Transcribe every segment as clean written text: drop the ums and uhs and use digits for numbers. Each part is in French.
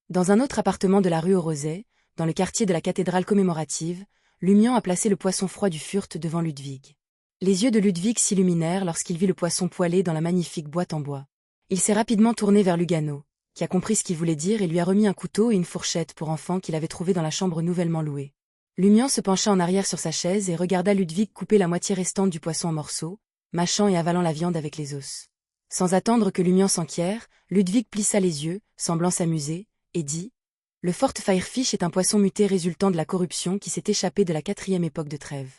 Dans un autre appartement de la rue aux Rosets, dans le quartier de la cathédrale commémorative, Lumian a placé le poisson froid du Fürth devant Ludwig. Les yeux de Ludwig s'illuminèrent lorsqu'il vit le poisson poêlé dans la magnifique boîte en bois. Il s'est rapidement tourné vers Lugano, qui a compris ce qu'il voulait dire et lui a remis un couteau et une fourchette pour enfant qu'il avait trouvé dans la chambre nouvellement louée. Lumian se pencha en arrière sur sa chaise et regarda Ludwig couper la moitié restante du poisson en morceaux, mâchant et avalant la viande avec les os. Sans attendre que Lumian s'enquière, Ludwig plissa les yeux, semblant s'amuser, et dit « Le Fortfeirfisch est un poisson muté résultant de la corruption qui s'est échappé de la 4e époque de Trêve.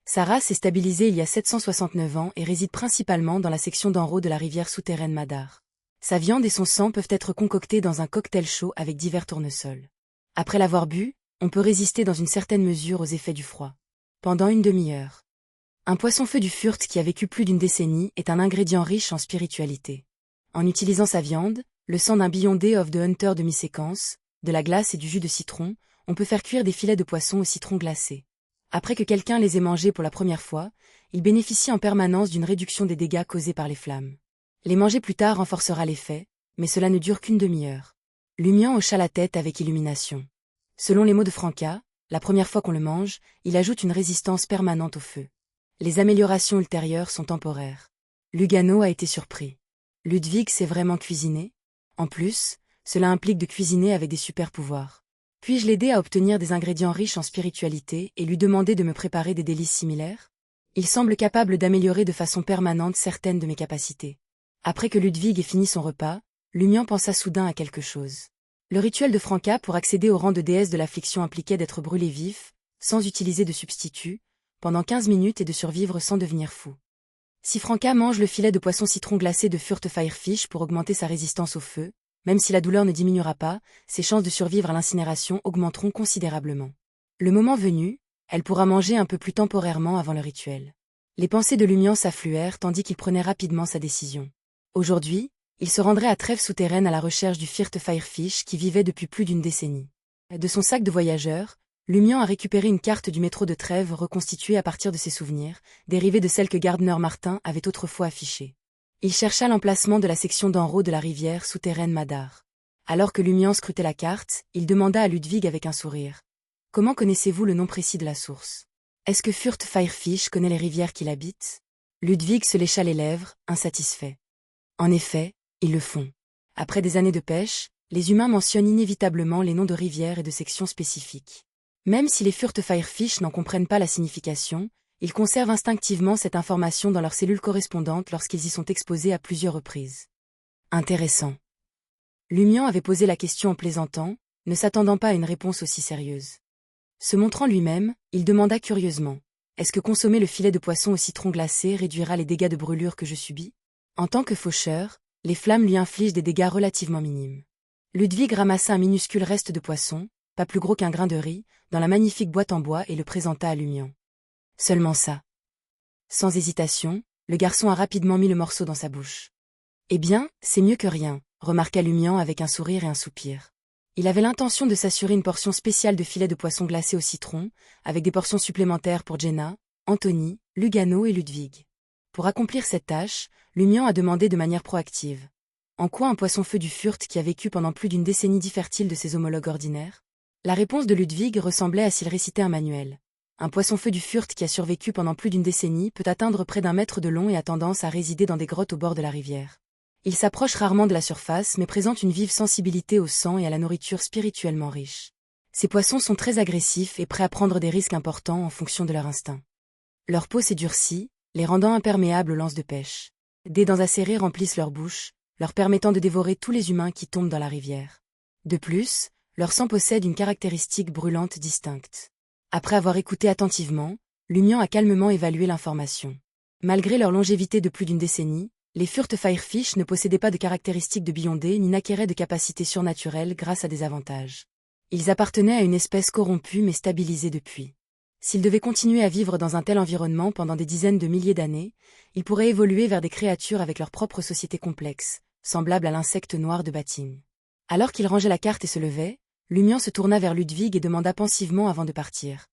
Sa race est stabilisée il y a 769 ans et réside principalement dans la section d'en haut de la rivière souterraine Madar. Sa viande et son sang peuvent être concoctés dans un cocktail chaud avec divers tournesols. Après l'avoir bu, on peut résister dans une certaine mesure aux effets du froid. Pendant une demi-heure. Un poisson-feu du Fürth qui a vécu plus d'une décennie est un ingrédient riche en spiritualité. En utilisant sa viande, le sang d'un Beyond Day of the Hunter demi-séquence, de la glace et du jus de citron, on peut faire cuire des filets de poisson au citron glacé. Après que quelqu'un les ait mangés pour la première fois, il bénéficie en permanence d'une réduction des dégâts causés par les flammes. Les manger plus tard renforcera l'effet, mais cela ne dure qu'une demi-heure. Lumian hocha la tête avec illumination. Selon les mots de Franca, la première fois qu'on le mange, il ajoute une résistance permanente au feu. Les améliorations ultérieures sont temporaires. Lugano a été surpris. Ludwig sait vraiment cuisiner? En plus, cela implique de cuisiner avec des super-pouvoirs. Puis-je l'aider à obtenir des ingrédients riches en spiritualité et lui demander de me préparer des délices similaires? Il semble capable d'améliorer de façon permanente certaines de mes capacités. Après que Ludwig ait fini son repas, Lumian pensa soudain à quelque chose. Le rituel de Franca pour accéder au rang de déesse de l'affliction impliquait d'être brûlé vif, sans utiliser de substitut, pendant 15 minutes et de survivre sans devenir fou. Si Franca mange le filet de poisson citron glacé de Fortfeirfisch pour augmenter sa résistance au feu, même si la douleur ne diminuera pas, ses chances de survivre à l'incinération augmenteront considérablement. Le moment venu, elle pourra manger un peu plus temporairement avant le rituel. Les pensées de Lumian s'affluèrent tandis qu'il prenait rapidement sa décision. Aujourd'hui, il se rendrait à Trêve souterraine à la recherche du Fortfeirfisch qui vivait depuis plus d'une décennie. De son sac de voyageur, Lumian a récupéré une carte du métro de Trêve reconstituée à partir de ses souvenirs, dérivée de celle que Gardner Martin avait autrefois affichée. Il chercha l'emplacement de la section d'en haut de la rivière souterraine Madar. Alors que Lumian scrutait la carte, il demanda à Ludwig avec un sourire. « Comment connaissez-vous le nom précis de la source? Est-ce que Fortfeirfisch connaît les rivières qu'il habite ?» Ludwig se lécha les lèvres, insatisfait. En effet, ils le font. Après des années de pêche, les humains mentionnent inévitablement les noms de rivières et de sections spécifiques. Même si les Fortfeirfisch n'en comprennent pas la signification, ils conservent instinctivement cette information dans leurs cellules correspondantes lorsqu'ils y sont exposés à plusieurs reprises. Intéressant. Lumian avait posé la question en plaisantant, ne s'attendant pas à une réponse aussi sérieuse. Se montrant lui-même, il demanda curieusement « Est-ce que consommer le filet de poisson au citron glacé réduira les dégâts de brûlure que je subis ?» En tant que faucheur, les flammes lui infligent des dégâts relativement minimes. Ludwig ramassa un minuscule reste de poisson, pas plus gros qu'un grain de riz, dans la magnifique boîte en bois et le présenta à Lumian. Seulement ça. Sans hésitation, le garçon a rapidement mis le morceau dans sa bouche. « Eh bien, c'est mieux que rien », remarqua Lumian avec un sourire et un soupir. Il avait l'intention de s'assurer une portion spéciale de filet de poisson glacé au citron, avec des portions supplémentaires pour Jenna, Anthony, Lugano et Ludwig. Pour accomplir cette tâche, Lumian a demandé de manière proactive. En quoi un poisson-feu du Fürth qui a vécu pendant plus d'une décennie diffère-t-il de ses homologues ordinaires? La réponse de Ludwig ressemblait à s'il récitait un manuel. Un poisson-feu du Fürth qui a survécu pendant plus d'une décennie peut atteindre près d'1 mètre de long et a tendance à résider dans des grottes au bord de la rivière. Il s'approche rarement de la surface mais présente une vive sensibilité au sang et à la nourriture spirituellement riche. Ces poissons sont très agressifs et prêts à prendre des risques importants en fonction de leur instinct. Leur peau s'est durcie, les rendant imperméables aux lances de pêche. Des dents acérées remplissent leur bouche, leur permettant de dévorer tous les humains qui tombent dans la rivière. De plus, leur sang possède une caractéristique brûlante distincte. Après avoir écouté attentivement, Lumian a calmement évalué l'information. Malgré leur longévité de plus d'une décennie, les Fortfeirfisch ne possédaient pas de caractéristiques de Beyond Day ni n'acquéraient de capacités surnaturelles grâce à des avantages. Ils appartenaient à une espèce corrompue mais stabilisée depuis. S'ils devaient continuer à vivre dans un tel environnement pendant des dizaines de milliers d'années, ils pourraient évoluer vers des créatures avec leur propre société complexe, semblable à l'insecte noir de Bating. Alors qu'il rangeait la carte et se levait, Lumian se tourna vers Ludwig et demanda pensivement avant de partir.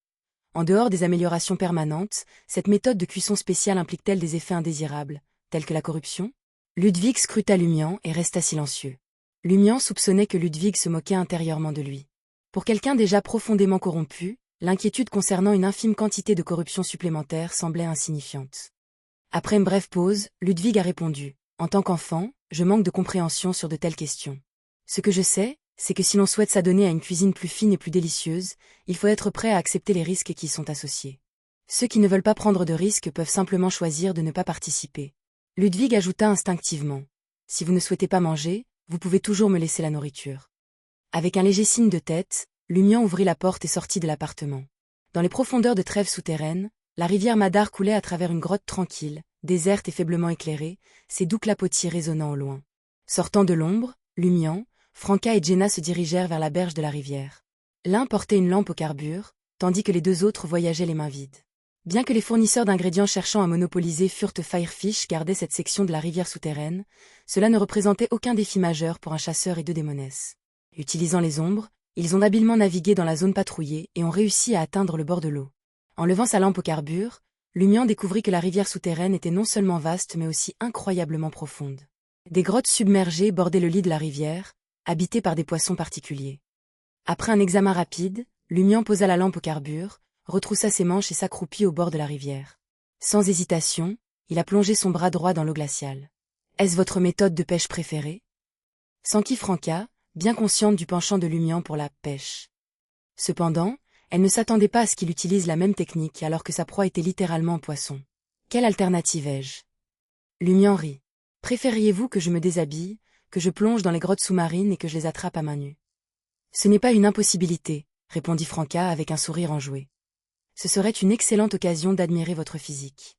En dehors des améliorations permanentes, cette méthode de cuisson spéciale implique-t-elle des effets indésirables, tels que la corruption? Ludwig scruta Lumian et resta silencieux. Lumian soupçonnait que Ludwig se moquait intérieurement de lui. Pour quelqu'un déjà profondément corrompu, l'inquiétude concernant une infime quantité de corruption supplémentaire semblait insignifiante. Après une brève pause, Ludwig a répondu. En tant qu'enfant, je manque de compréhension sur de telles questions. Ce que je sais, c'est que si l'on souhaite s'adonner à une cuisine plus fine et plus délicieuse, il faut être prêt à accepter les risques qui y sont associés. Ceux qui ne veulent pas prendre de risques peuvent simplement choisir de ne pas participer. Ludwig ajouta instinctivement. Si vous ne souhaitez pas manger, vous pouvez toujours me laisser la nourriture. Avec un léger signe de tête, Lumian ouvrit la porte et sortit de l'appartement. Dans les profondeurs de Trèves souterraines, la rivière Madar coulait à travers une grotte tranquille, déserte et faiblement éclairée, ses doux clapotis résonnant au loin. Sortant de l'ombre, Lumian, Franca et Jenna se dirigèrent vers la berge de la rivière. L'un portait une lampe au carbure, tandis que les deux autres voyageaient les mains vides. Bien que les fournisseurs d'ingrédients cherchant à monopoliser Furt Firefish gardaient cette section de la rivière souterraine, cela ne représentait aucun défi majeur pour un chasseur et deux démonesses. Utilisant les ombres, ils ont habilement navigué dans la zone patrouillée et ont réussi à atteindre le bord de l'eau. En levant sa lampe au carbure, Lumian découvrit que la rivière souterraine était non seulement vaste mais aussi incroyablement profonde. Des grottes submergées bordaient le lit de la rivière, habitées par des poissons particuliers. Après un examen rapide, Lumian posa la lampe au carbure, retroussa ses manches et s'accroupit au bord de la rivière. Sans hésitation, il a plongé son bras droit dans l'eau glaciale. « Est-ce votre méthode de pêche préférée ?» s'enquit Franca, bien consciente du penchant de Lumian pour la pêche. Cependant, elle ne s'attendait pas à ce qu'il utilise la même technique alors que sa proie était littéralement un poisson. Quelle alternative ai-je? Lumian rit. Préfériez-vous que je me déshabille, que je plonge dans les grottes sous-marines et que je les attrape à main nue? Ce n'est pas une impossibilité, répondit Franca avec un sourire enjoué. Ce serait une excellente occasion d'admirer votre physique.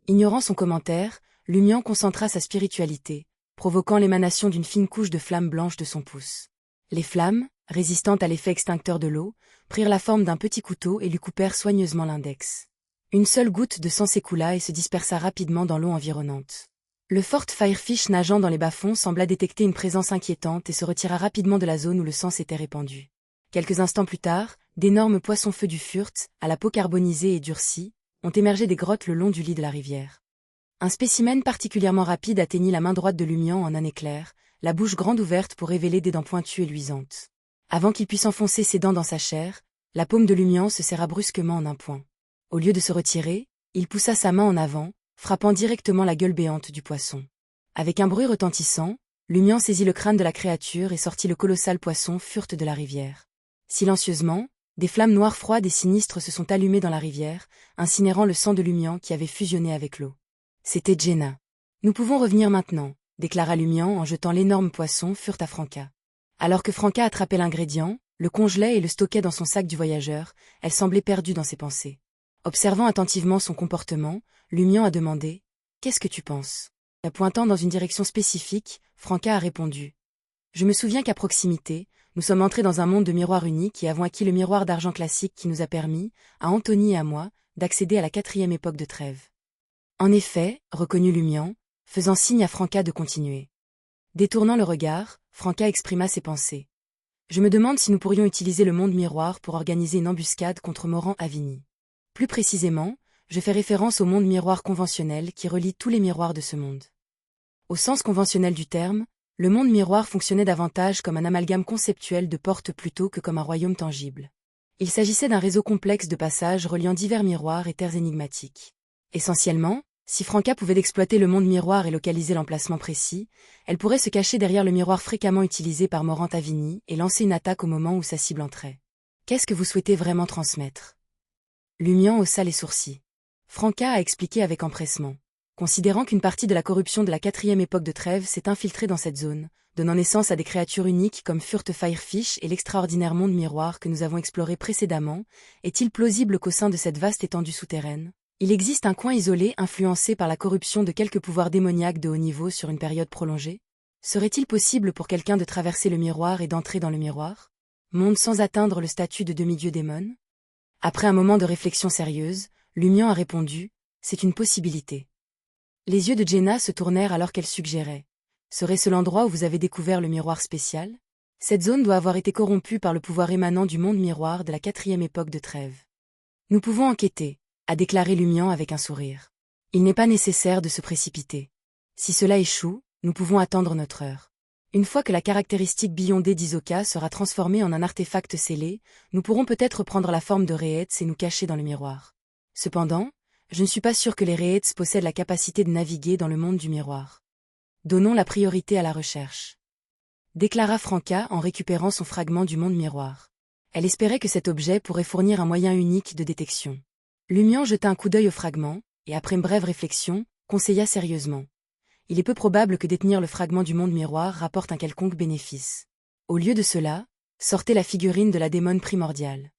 Ignorant son commentaire, Lumian concentra sa spiritualité, provoquant l'émanation d'une fine couche de flammes blanches de son pouce. Les flammes, résistantes à l'effet extincteur de l'eau, prirent la forme d'un petit couteau et lui coupèrent soigneusement l'index. Une seule goutte de sang s'écoula et se dispersa rapidement dans l'eau environnante. Le Fort Firefish nageant dans les bas-fonds sembla détecter une présence inquiétante et se retira rapidement de la zone où le sang s'était répandu. Quelques instants plus tard, d'énormes poissons-feux du Furt, à la peau carbonisée et durcie, ont émergé des grottes le long du lit de la rivière. Un spécimen particulièrement rapide atteignit la main droite de Lumian en un éclair, la bouche grande ouverte pour révéler des dents pointues et luisantes. Avant qu'il puisse enfoncer ses dents dans sa chair, la paume de Lumian se serra brusquement en un point. Au lieu de se retirer, il poussa sa main en avant, frappant directement la gueule béante du poisson. Avec un bruit retentissant, Lumian saisit le crâne de la créature et sortit le colossal poisson Furt de la rivière. Silencieusement, des flammes noires froides et sinistres se sont allumées dans la rivière, incinérant le sang de Lumian qui avait fusionné avec l'eau. C'était Jenna. Nous pouvons revenir maintenant, déclara Lumian en jetant l'énorme poisson Furt à Franca. Alors que Franca attrapait l'ingrédient, le congelait et le stockait dans son sac du voyageur, elle semblait perdue dans ses pensées. Observant attentivement son comportement, Lumian a demandé « Qu'est-ce que tu penses ?» Pointant dans une direction spécifique, Franca a répondu « Je me souviens qu'à proximité, nous sommes entrés dans un monde de miroirs uniques et avons acquis le miroir d'argent classique qui nous a permis, à Anthony et à moi, d'accéder à la 4e époque de Trèves. » En effet, reconnut Lumian, faisant signe à Franca de continuer. Détournant le regard, Franca exprima ses pensées. « Je me demande si nous pourrions utiliser le monde miroir pour organiser une embuscade contre Morant Avini. Plus précisément, je fais référence au monde miroir conventionnel qui relie tous les miroirs de ce monde. Au sens conventionnel du terme, le monde miroir fonctionnait davantage comme un amalgame conceptuel de portes plutôt que comme un royaume tangible. Il s'agissait d'un réseau complexe de passages reliant divers miroirs et terres énigmatiques. Essentiellement, si Franca pouvait exploiter le monde miroir et localiser l'emplacement précis, elle pourrait se cacher derrière le miroir fréquemment utilisé par Morant Avini et lancer une attaque au moment où sa cible entrait. Qu'est-ce que vous souhaitez vraiment transmettre? Lumian haussa les sourcils. Franca a expliqué avec empressement. Considérant qu'une partie de la corruption de la 4e époque de Trèves s'est infiltrée dans cette zone, donnant naissance à des créatures uniques comme Furt Firefish et l'extraordinaire monde miroir que nous avons exploré précédemment, est-il plausible qu'au sein de cette vaste étendue souterraine, il existe un coin isolé influencé par la corruption de quelques pouvoirs démoniaques de haut niveau sur une période prolongée? Serait-il possible pour quelqu'un de traverser le miroir et d'entrer dans le miroir? Monde sans atteindre le statut de demi-dieu démon? Après un moment de réflexion sérieuse, Lumian a répondu « C'est une possibilité ». Les yeux de Jenna se tournèrent alors qu'elle suggérait « Serait-ce l'endroit où vous avez découvert le miroir spécial? Cette zone doit avoir été corrompue par le pouvoir émanant du monde miroir de la 4e époque de Trèves. » Nous pouvons enquêter, a déclaré Lumian avec un sourire. Il n'est pas nécessaire de se précipiter. Si cela échoue, nous pouvons attendre notre heure. Une fois que la caractéristique Beyondé d'Hisoka sera transformée en un artefact scellé, nous pourrons peut-être prendre la forme de Rayetz et nous cacher dans le miroir. Cependant, je ne suis pas sûr que les Rayetz possèdent la capacité de naviguer dans le monde du miroir. Donnons la priorité à la recherche, déclara Franca en récupérant son fragment du monde miroir. Elle espérait que cet objet pourrait fournir un moyen unique de détection. Lumian jeta un coup d'œil au fragment, et après une brève réflexion, conseilla sérieusement. Il est peu probable que détenir le fragment du monde miroir rapporte un quelconque bénéfice. Au lieu de cela, sortez la figurine de la démone primordiale.